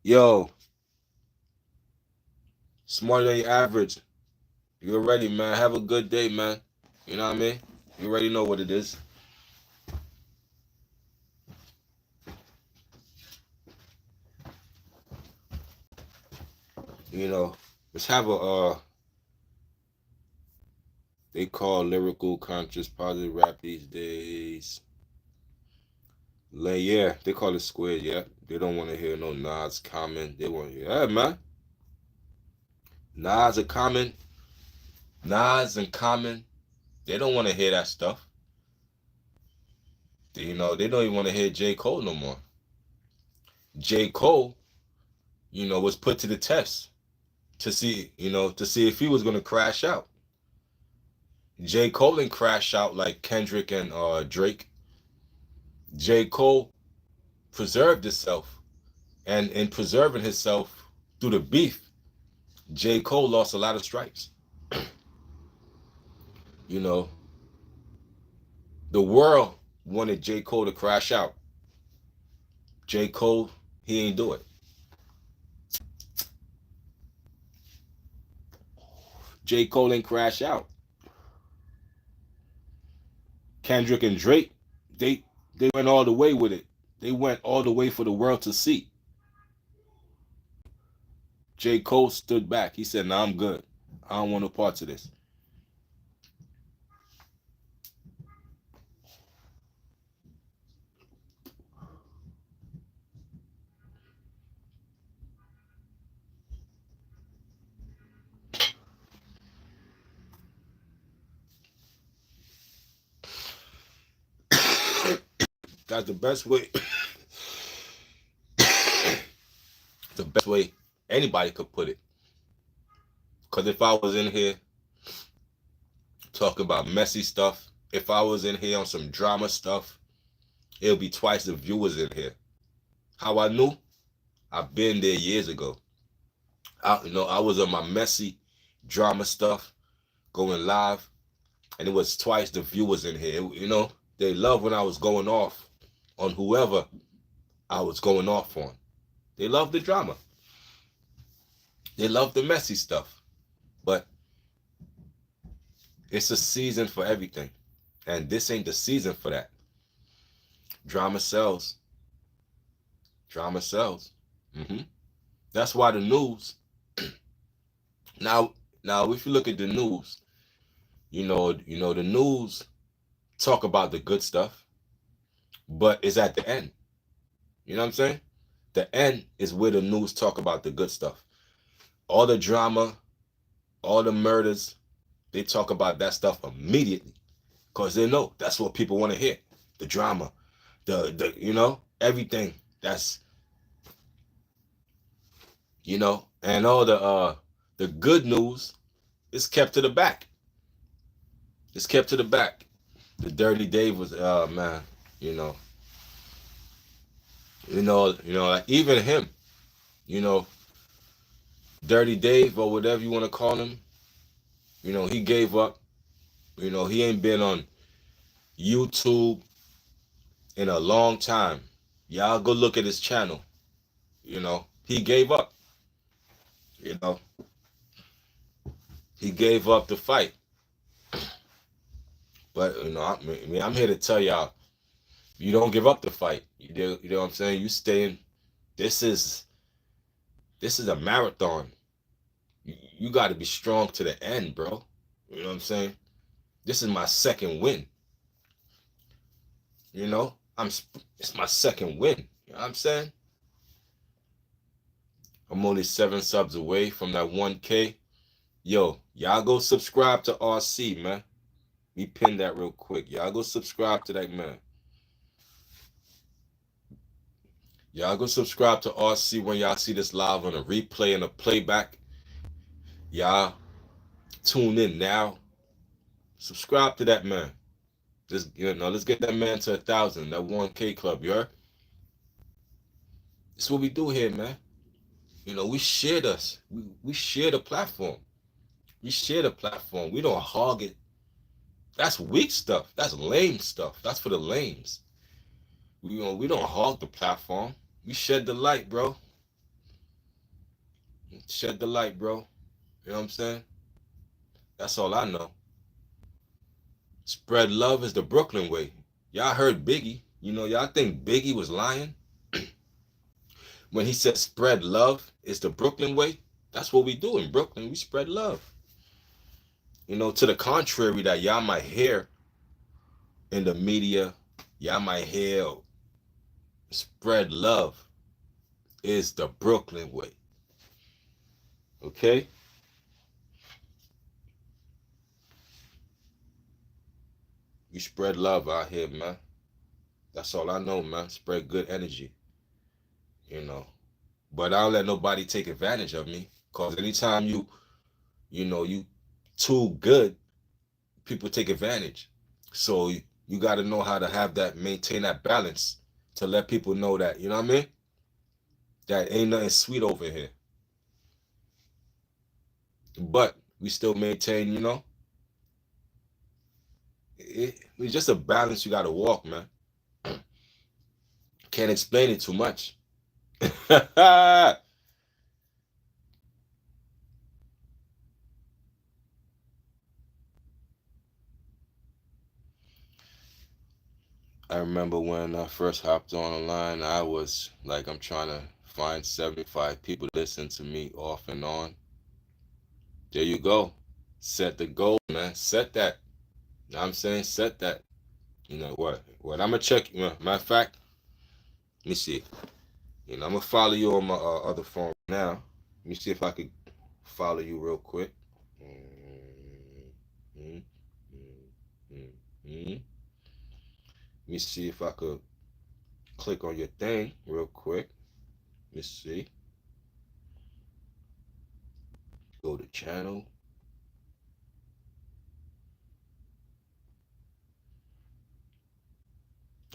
Yo, smarter than your average. You're ready, man. Have a good day, man. You know what I mean? You already know what it is. Let's have they call lyrical, conscious, positive rap these days. Yeah, they call it squid, yeah. They don't want to hear no Nas comment. They want to hear, yeah, man. Nas and Common, they don't want to hear that stuff. They don't even want to hear J. Cole no more. J. Cole, was put to the test to see if he was going to crash out. J. Cole didn't crash out like Kendrick and Drake. J. Cole preserved himself, and in preserving himself through the beef, J. Cole lost a lot of stripes. The world wanted J. Cole to crash out. J. Cole, he ain't do it. J. Cole ain't crash out. Kendrick and Drake, they They went all the way with it. They went all the way for the world to see. J. Cole stood back. He said, "Nah, I'm good. I don't want no parts of this." That's the best way. The best way anybody could put it. Because if I was in here talking about messy stuff, if I was in here on some drama stuff, it'll be twice the viewers in here. How I knew? I've been there years ago. I was on my messy drama stuff, going live, and it was twice the viewers in here. They love when I was going off on whoever I was going off on. They love the drama. They love the messy stuff. But it's a season for everything. And this ain't the season for that. Drama sells. Drama sells. That's why the news. Now, if you look at the news, the news talk about the good stuff, but it's at the end. You know what I'm saying? The end is where the news talk about the good stuff. All the drama, all the murders, they talk about that stuff immediately because they know that's what people want to hear. The drama, the everything that's, and all the good news is kept to the back. It's kept to the back. The Dirty Dave was, man, like even him, Dirty Dave or whatever you want to call him, he gave up. He ain't been on YouTube in a long time. Y'all go look at his channel. He gave up. He gave up the fight. But I'm here to tell y'all, you don't give up the fight. You know what I'm saying? You stay in. This is a marathon. You got to be strong to the end, bro. You know what I'm saying? This is my second win. It's my second win. You know what I'm saying? I'm only 7 subs away from that 1K. Yo, y'all go subscribe to RC, man. We pin that real quick. Y'all go subscribe to that man. Y'all go subscribe to RC when y'all see this live on a replay and a playback. Y'all tune in now. Subscribe to that man. Just let's get that man to 1,000. That 1K club, you heard? It's what we do here, man. We share us. We share the platform. We share the platform. We don't hog it. That's weak stuff. That's lame stuff. That's for the lames. We don't hog the platform. We shed the light, bro. Shed the light, bro. You know what I'm saying? That's all I know. Spread love is the Brooklyn way. Y'all heard Biggie. Y'all think Biggie was lying? When he said spread love is the Brooklyn way? That's what we do in Brooklyn. We spread love. To the contrary that y'all might hear in the media, y'all might hear spread love is the Brooklyn way. Okay? We spread love out here, man. That's all I know, man. Spread good energy. But I don't let nobody take advantage of me. Because anytime you too good, people take advantage. So you got to know how to maintain that balance to let people know that, you know what I mean? That ain't nothing sweet over here. But we still maintain, it's just a balance you got to walk, man. Can't explain it too much. I remember when I first hopped on the line, I was like, I'm trying to find 75 people to listen to me off and on. There you go. Set the goal, man. Set that. You know what I'm saying? Set that. You know what? What I'm gonna check. Matter of fact, let me see. I'm gonna follow you on my other phone now. Let me see if I could follow you real quick. Mm, mm, mm. Let me see if I could click on your thing real quick. Let me see. Go to channel.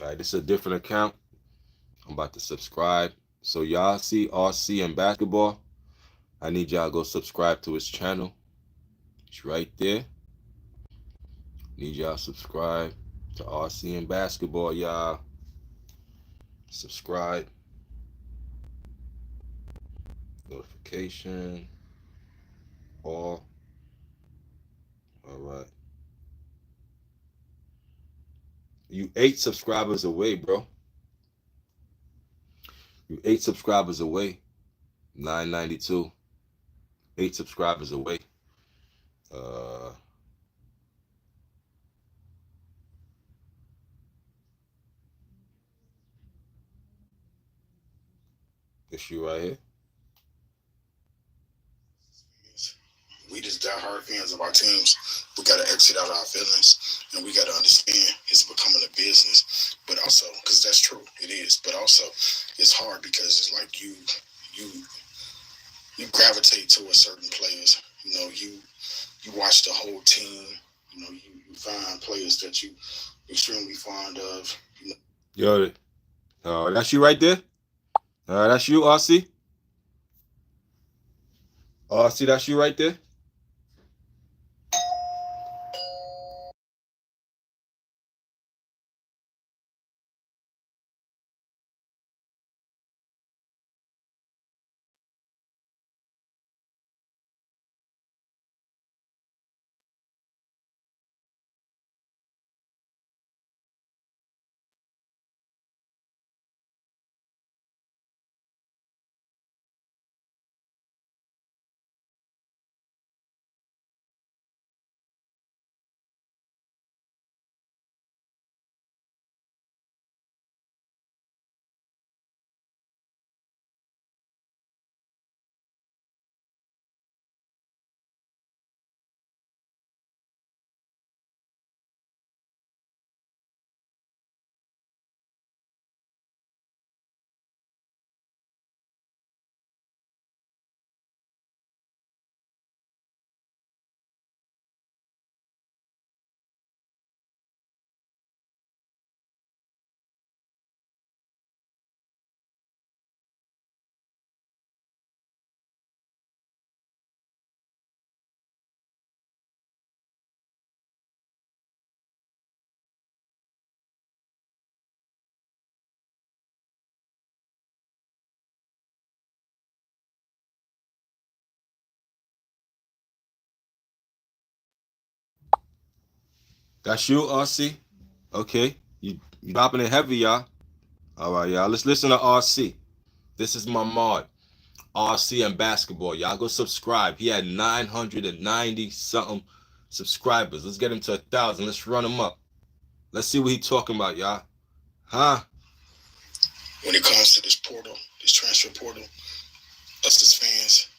All right, this is a different account. I'm about to subscribe. So y'all see RC and basketball. I need y'all to go subscribe to his channel. It's right there. Need y'all subscribe to RC and basketball, y'all. Subscribe. Notification. All. All right. You 8 subscribers away, bro. You 8 subscribers away. 992. 8 subscribers away. Uh, this you right here. We just diehard fans of our teams. We got to exit out our feelings, and we got to understand it's becoming a business. But also, because that's true, it is. But also, it's hard because it's like you you gravitate to a certain players. You watch the whole team. You find players that you extremely fond of. Yo, that's you right there. That's you, RC. RC, that's you right there. That's you, RC. Okay. You dropping it heavy, y'all. All right, y'all. Let's listen to RC. This is my mod. RC and basketball. Y'all go subscribe. He had 990 something subscribers. Let's get him to 1,000. Let's run him up. Let's see what he talking about, y'all. Huh? When it comes to this portal, this transfer portal, us as fans,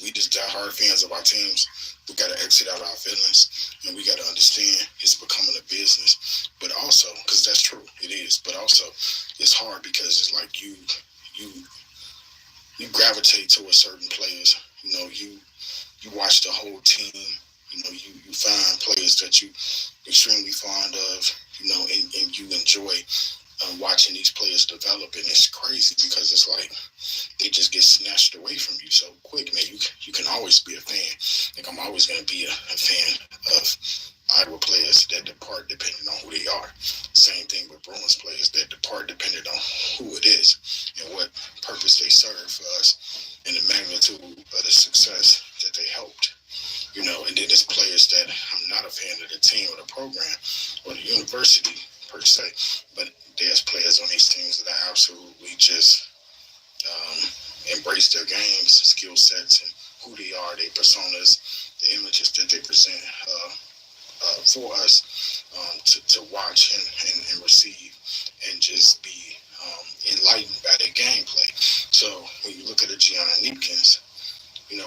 we just diehard fans of our teams. We got to exit out our feelings, and we got to understand it's becoming a business. But also, because that's true, it is. But also, it's hard because it's like you you gravitate to a certain players. You watch the whole team. You find players that you extremely fond of. And you enjoy watching these players develop, and it's crazy because it's like they just get snatched away from you so quick, man. You can always be a fan. Like I'm always going to be a fan of Iowa players that depart depending on who they are. Same thing with Bruins players that depart depending on who it is and what purpose they serve for us and the magnitude of the success that they helped. And then there's players that I'm not a fan of the team or the program or the university per se, but there's players on these teams that absolutely just embrace their games, skill sets, and who they are, their personas, the images that they present for us to watch and receive, and just be enlightened by their gameplay. So when you look at a Gianna Neepkins,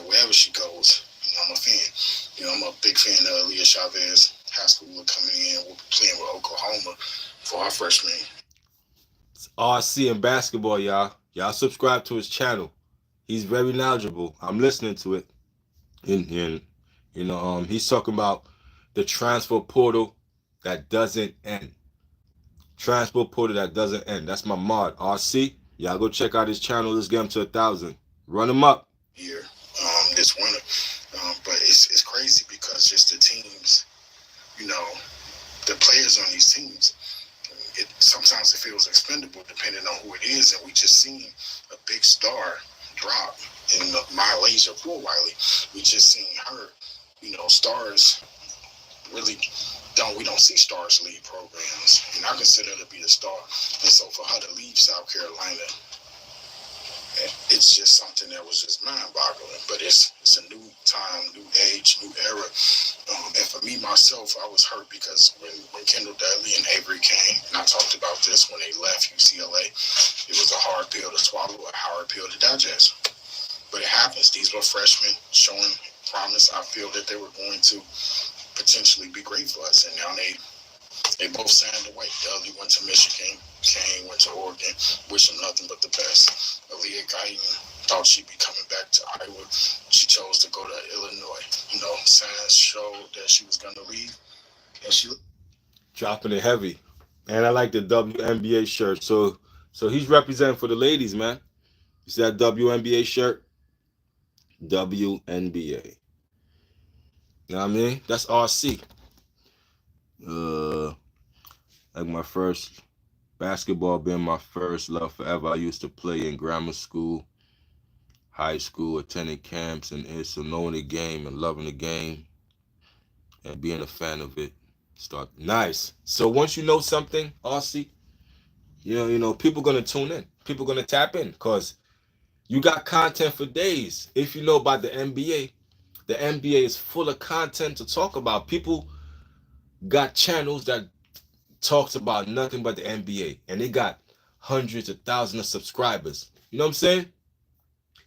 wherever she goes, I'm a fan. I'm a big fan of Leah Chavez, high schooler coming in. We'll be playing with Oklahoma for our freshman. It's RC in basketball, y'all. Y'all subscribe to his channel. He's very knowledgeable. I'm listening to it. And he's talking about the transfer portal that doesn't end. Transfer portal that doesn't end. That's my mod. RC, y'all go check out his channel. Let's get him to 1,000. Run him up. Here, this winter. But it's crazy because just the teams, the players on these teams, sometimes it feels expendable depending on who it is, and we just seen a big star drop in my laser pool Wiley. We just seen her, stars really we don't see stars lead programs, and I consider her to be the star. And so for her to leave South Carolina, it's just something that was just mind-boggling. But it's a new time, new age, new era. And for me, myself, I was hurt because when Kendall Dudley and Avery came, and I talked about this when they left UCLA, it was a hard pill to swallow, a hard pill to digest. But it happens. These were freshmen showing promise. I feel that they were going to potentially be great for us. And now they both signed away. Dudley went to Michigan. Kane went to Oregon. Wish him nothing but the best. Aaliyah Guyton thought she'd be coming back to Iowa. She chose to go to Illinois. Signs showed that she was going to leave. And she dropping it heavy. And I like the WNBA shirt. So he's representing for the ladies, man. You see that WNBA shirt? WNBA. You know what I mean? That's RC. Like my first basketball being my first love forever. I used to play in grammar school, high school, attending camps, and so knowing the game and loving the game and being a fan of it. Nice. So once you know something, RC, people gonna tune in. People gonna tap in because you got content for days. If you know about the NBA is full of content to talk about. People got channels that talks about nothing but the NBA, and they got hundreds of thousands of subscribers. You know what I'm saying?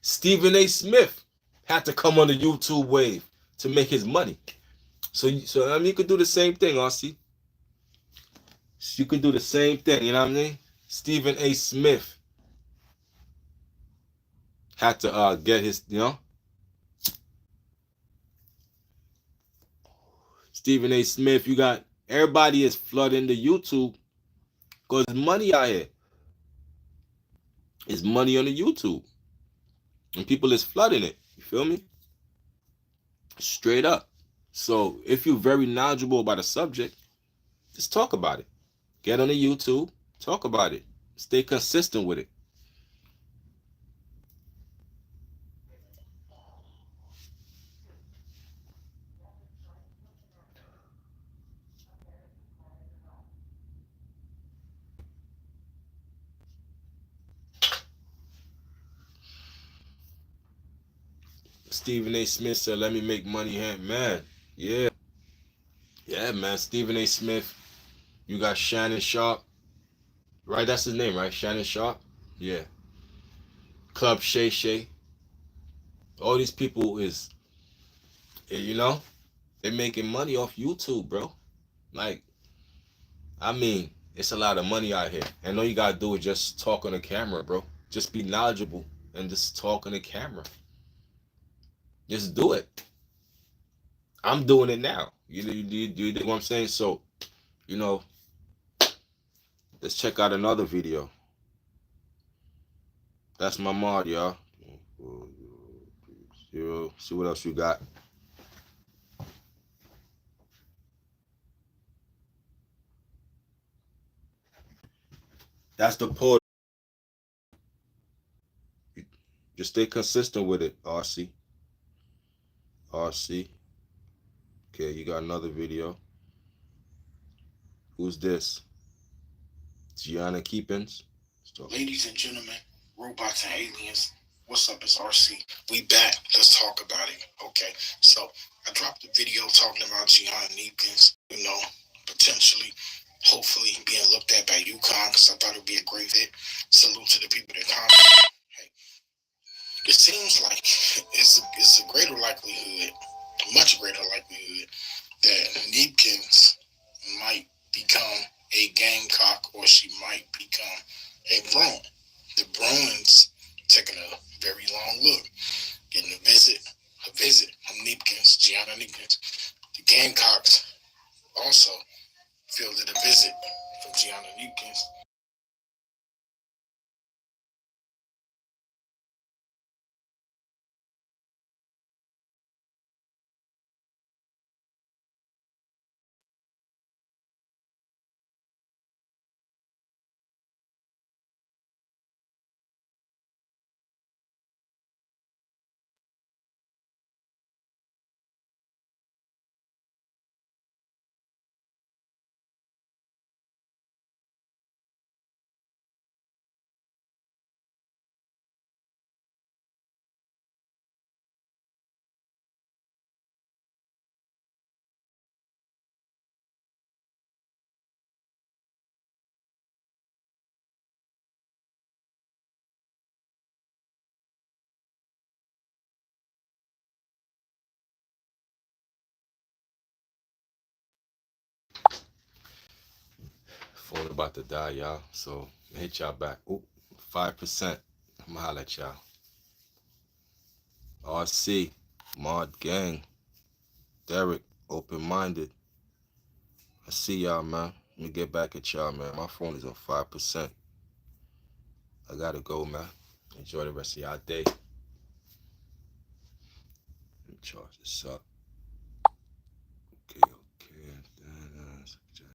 Stephen A. Smith had to come on the YouTube wave to make his money. So you could do the same thing, RC. You could do the same thing, you know what I mean? Stephen A. Smith had to get his, Stephen A. Smith, you got everybody is flooding the YouTube because there's money out here. There's money on the YouTube. And people is flooding it. You feel me? Straight up. So if you're very knowledgeable about a subject, just talk about it. Get on the YouTube, talk about it. Stay consistent with it. Stephen A. Smith said, let me make money hand. Man, yeah. Yeah, man. Stephen A. Smith. You got Shannon Sharp. Right, that's his name, right? Shannon Sharp? Yeah. Club Shay Shay. All these people is, they're making money off YouTube, bro. Like, I mean, it's a lot of money out here. And all you gotta do is just talk on the camera, bro. Just be knowledgeable and just talk on the camera. Just do it. I'm doing it now. You know what I'm saying? So, let's check out another video. That's my mod, y'all. See what else you got. That's the portal. Just stay consistent with it, RC. RC. Okay, you got another video. Who's this? Gianna Keepins. Ladies and gentlemen, robots and aliens, what's up? It's RC. We back. Let's talk about it. Okay. So I dropped a video talking about Gianna Neepkins, potentially, hopefully being looked at by UConn because I thought it would be a great fit. Salute to the people that commented. Hey, it seems like it's a greater likelihood, a much greater likelihood, that Neepkins might become a Gamecock or she might become a Bruin. The Bruins taking a very long look, getting a visit from Neepkins, Gianna Neepkins. The Gamecocks also fielded a visit from Gianna Neepkins. Phone about to die, y'all. So hit y'all back. Oop, 5%. I'ma holla at y'all. RC, Mod Gang, Derek, Open Minded. I see y'all, man. Let me get back at y'all, man. My phone is on 5%. I gotta go, man. Enjoy the rest of y'all day. Let me charge this up.